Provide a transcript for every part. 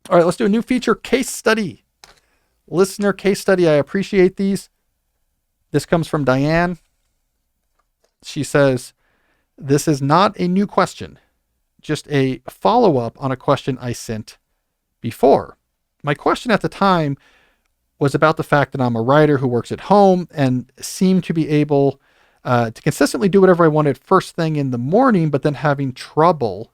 All right, let's do a new feature, case study. Listener case study. I appreciate these. This comes from Diane. She says, this is not a new question, just a follow-up on a question I sent before. My question at the time was about the fact that I'm a writer who works at home and seem to be able to consistently do whatever I wanted first thing in the morning, but then having trouble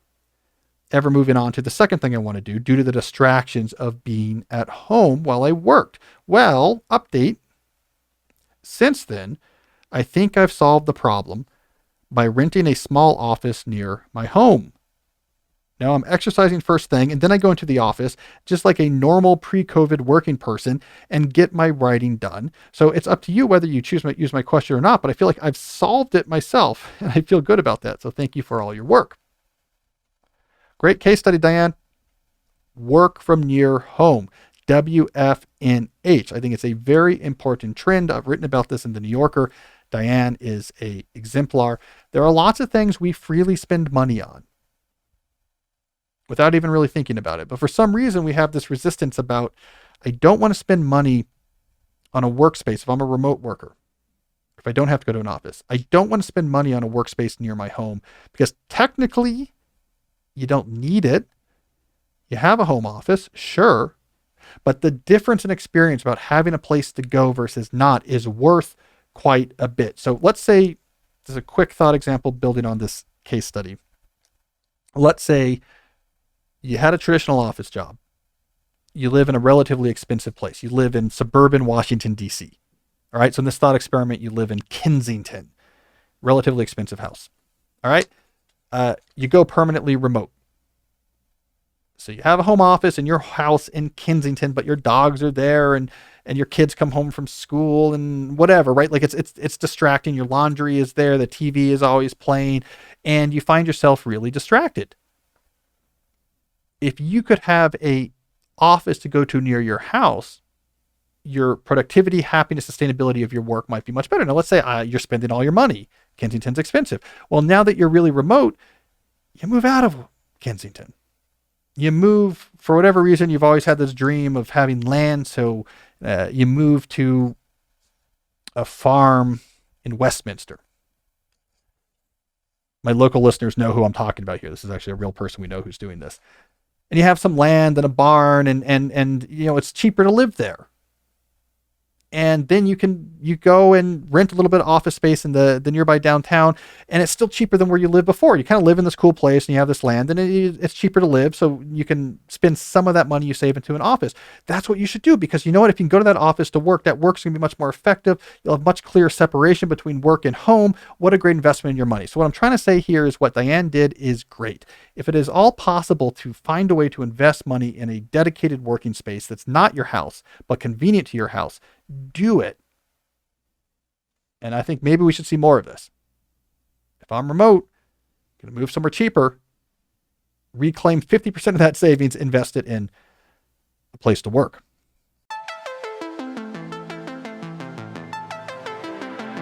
ever moving on to the second thing I want to do due to the distractions of being at home while I worked. Well, update. Since then, I think I've solved the problem by renting a small office near my home. Now I'm exercising first thing, and then I go into the office just like a normal pre-COVID working person and get my writing done. So it's up to you whether you use my question or not, but I feel like I've solved it myself, and I feel good about that. So thank you for all your work. Great case study, Diane. Work from near home. WFNH. I think it's a very important trend. I've written about this in the New Yorker. Diane is an exemplar. There are lots of things we freely spend money on without even really thinking about it. But for some reason, we have this resistance about, I don't want to spend money on a workspace if I'm a remote worker, if I don't have to go to an office. I don't want to spend money on a workspace near my home because technically you don't need it. You have a home office, sure, but the difference in experience about having a place to go versus not is worth quite a bit. So let's say, there's a quick thought example building on this case study. Let's say you had a traditional office job. You live in a relatively expensive place. You live in suburban Washington, D.C. All right. So in this thought experiment, you live in Kensington, relatively expensive house. All right. You go permanently remote. So you have a home office in your house in Kensington, but your dogs are there and your kids come home from school and whatever, right? Like it's distracting. Your laundry is there. The TV is always playing and you find yourself really distracted. If you could have a office to go to near your house, your productivity, happiness, sustainability of your work might be much better. Now, let's say you're spending all your money. Kensington's expensive. Well, now that you're really remote, you move out of Kensington. You move, for whatever reason, you've always had this dream of having land. So you move to a farm in Westminster. My local listeners know who I'm talking about here. This is actually a real person we know who's doing this. And you have some land and a barn and you know, it's cheaper to live there. And then you go and rent a little bit of office space in the nearby downtown, and it's still cheaper than where you lived before. You kind of live in this cool place and you have this land and it's cheaper to live. So you can spend some of that money you save into an office. That's what you should do, because you know what? If you can go to that office to work, that work's going to be much more effective. You'll have much clearer separation between work and home. What a great investment in your money. So what I'm trying to say here is what Diane did is great. If it is all possible to find a way to invest money in a dedicated working space that's not your house, but convenient to your house, do it. And I think maybe we should see more of this. If I'm remote, going to move somewhere cheaper, reclaim 50% of that savings, invest it in a place to work.